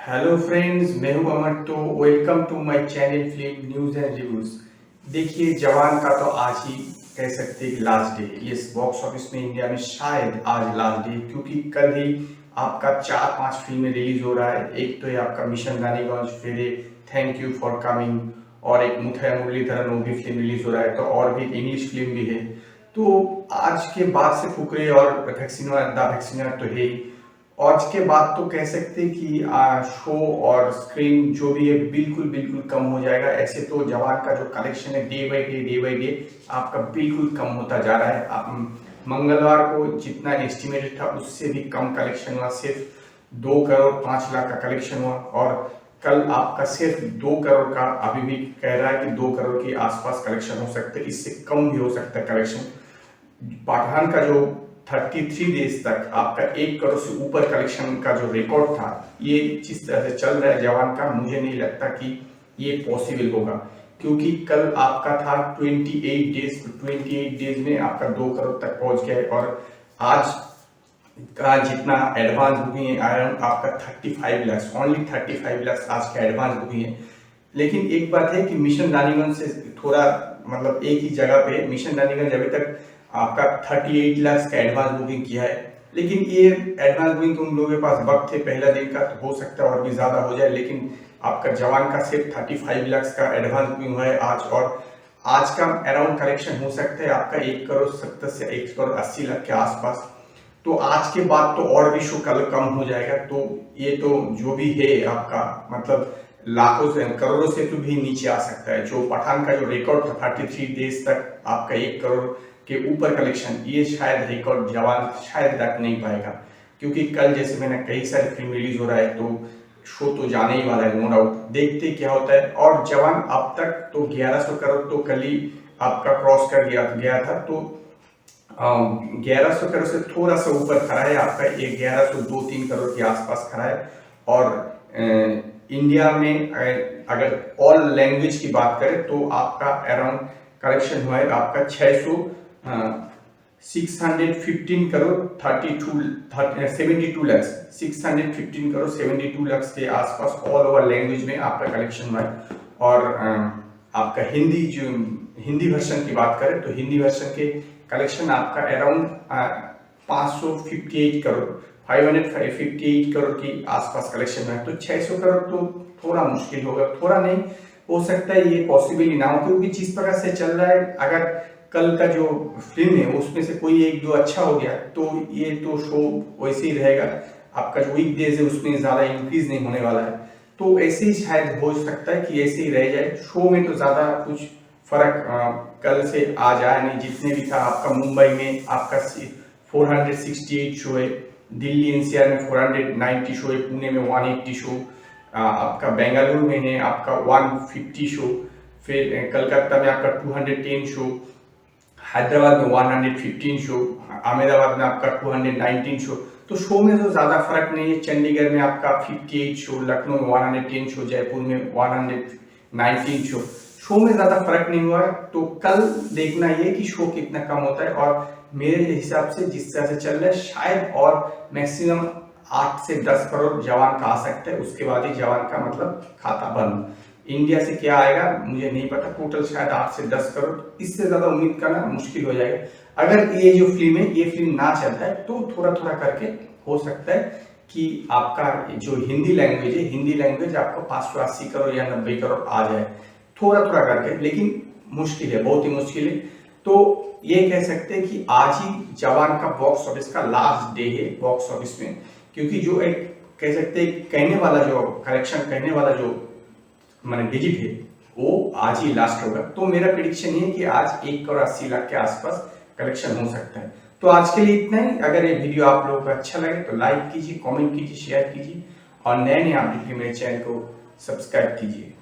Hello friends, मैं हूं अमर। तो welcome to my channel film news and reviews. देखिए, जवान का तो आज ही कह सकते हैं कि लास्ट डे। ये बॉक्स ऑफिस में इंडिया में शायद आज लास्ट डे, क्योंकि कल ही आपका 4-5 फिल्में रिलीज हो रहा है। एक तो ये आपका मिशन रानीगंज, फिर थैंक यू फॉर कमिंग, और एक मुथैया मुरलीधरन वो भी फिल्म रिलीज हो रहा है। तो और भी इंग्लिश फिल्म भी है। तो आज के बाद से फुकरे और वैक्सीन द वैक्सीनर तो है ही। आज के बाद तो कह सकते हैं कि शो और स्क्रीन जो भी है बिल्कुल बिल्कुल कम हो जाएगा। ऐसे तो जवान का जो कलेक्शन है डे बाई डे आपका बिल्कुल कम होता जा रहा है। मंगलवार को जितना एस्टिमेटेड था उससे भी कम कलेक्शन हुआ। सिर्फ 2 करोड़ 5 लाख का कलेक्शन हुआ, और कल आपका सिर्फ 2 करोड़ का अभी भी कह रहा है कि 2 करोड़ के आसपास कलेक्शन हो सकते हैं। इससे कम भी हो सकता है कलेक्शन। पठान का जो 33 डेज तक आपका 1 करोड़ से ऊपर कलेक्शन का जो रिकॉर्ड था, ये जिस तरह से चल रहा है जवान का, मुझे नहीं लगता कि ये पॉसिबल होगा। क्योंकि कल आपका था 28 डेज में आपका 2 करोड़ तक पहुंच गया है। और आज का जितना एडवांस बुकिंग है अराउंड आपका 35 लाख, ओनली 35 लाख आज का एडवांस बुकिंग है। लेकिन एक बात है कि मिशन रानीगंज से थोड़ा मतलब एक ही जगह पे मिशन रानीगंज अभी तक आपका 38 लाख का एडवांस बुकिंग किया है। लेकिन ये एडवांस बुकिंग उन लोगों के पास वक्त है पहला दिन का, तो हो सकता है और भी ज्यादा हो जाए। लेकिन आपका जवान का सिर्फ 35 लाख का एडवांस बुकिंग हुआ है आज। और आज का अराउंड कलेक्शन हो सकता है आपका 1 करोड़ 70 से 1 करोड़ 80 लाख के आसपास। तो आज के बाद तो और भी शो कल कम हो जाएगा। तो ये तो जो भी है आपका मतलब लाखों से करोड़ों से तो भी नीचे आ सकता है। जो पठान का जो रिकॉर्ड था 33 डेज तक आपका 1 करोड़ के ऊपर कलेक्शन, ये शायद रिकॉर्ड जवान शायद रख नहीं पाएगा। क्योंकि कल जैसे मैंने कई सारे फिल्म रिलीज हो रहा है, तो शो तो जाने ही वाला है नो डाउट। देखते क्या होता है। और जवान अब तक तो 1100 करोड़ तो कल ही आपका क्रॉस कर गया था। तो 1100 करोड़ से थोड़ा सा ऊपर खड़ा है आपका, 1102-3 करोड़ के आसपास खड़ा है। और इंडिया में अगर ऑल लैंग्वेज की बात करें तो आपका अराउंड कलेक्शन हुआ है आपका 615 करोड़ 72 लाख, 615 करोड़ 72 लाख के आसपास ऑल ओवर लैंग्वेज में आपका कलेक्शन हुआ है। और आपका हिंदी वर्षन की बात करें तो हिंदी वर्षन के कलेक्शन आपका अराउंड 558 करोड़ 558 करोड़ के आसपास कलेक्शन है। तो 600 करोड़ तो थोड़ा मुश्किल होगा, थोड़ा नहीं हो सकता है, ये पॉसिबल ही ना हो। क्योंकि जिस प्रकार से चल रहा है, अगर कल का जो फिल्म है उसमें से कोई एक दो अच्छा हो गया तो ये तो शो वैसे ही रहेगा। आपका जो वीक डेज है उसमें ज्यादा इंक्रीज नहीं होने वाला है। तो ऐसे ही शायद हो सकता है कि ऐसे ही रह जाए। शो में तो ज्यादा कुछ फर्क कल से आज आया नहीं। जितने भी था आपका मुंबई में आपका 468 शो है, दिल्ली एनसीआर में 490 शो है, पुणे में 180 शो, आपका बेंगलुरु में है आपका 150 शो, फिर कलकत्ता में आपका 210 शो, हैदराबाद में 115 शो, अहमदाबाद में आपका 219 शो। तो शो में तो ज्यादा फर्क नहीं है। चंडीगढ़ में आपका 58 शो, लखनऊ में 110 शो, जयपुर में 119 शो में ज्यादा फर्क नहीं हुआ है। तो कल देखना ये कि शो कितना कम होता है। और मेरे हिसाब से जिस तरह से चल रहा है शायद और मैक्सिमम 8 से 10 करोड़ जवान का आ सकता है। उसके बाद ही जवान का मतलब खाता बंद। इंडिया से क्या आएगा मुझे नहीं पता। टोटल शायद 8 से 10 करोड़, इससे ज्यादा उम्मीद करना मुश्किल हो जाएगा। अगर ये जो फिल्म है ये फिल्म ना चलता है तो थोड़ा थोड़ा करके हो सकता है कि आपका जो हिंदी लैंग्वेज है, हिंदी लैंग्वेज आपको 580 करोड़ या 90 करोड़ आ जाए, थोड़ा थोड़ा करके। लेकिन मुश्किल है, बहुत ही मुश्किल है। तो ये कह सकते हैं कि आज ही जवान का बॉक्स ऑफिस का लास्ट डे है बॉक्स ऑफिस में। क्योंकि जो एक कह सकते हैं कहने वाला जो कलेक्शन कहने वाला जो मैंने डिजिट है वो आज ही लास्ट होगा। तो मेरा प्रिडिक्शन ये है कि आज 1 करोड़ 80 लाख के आसपास कलेक्शन हो सकता है। तो आज के लिए इतना ही। अगर ये वीडियो आप लोगों को अच्छा लगे तो लाइक कीजिए, कमेंट कीजिए, शेयर कीजिए, और नए अपडेट के मेरे चैनल को सब्सक्राइब कीजिए।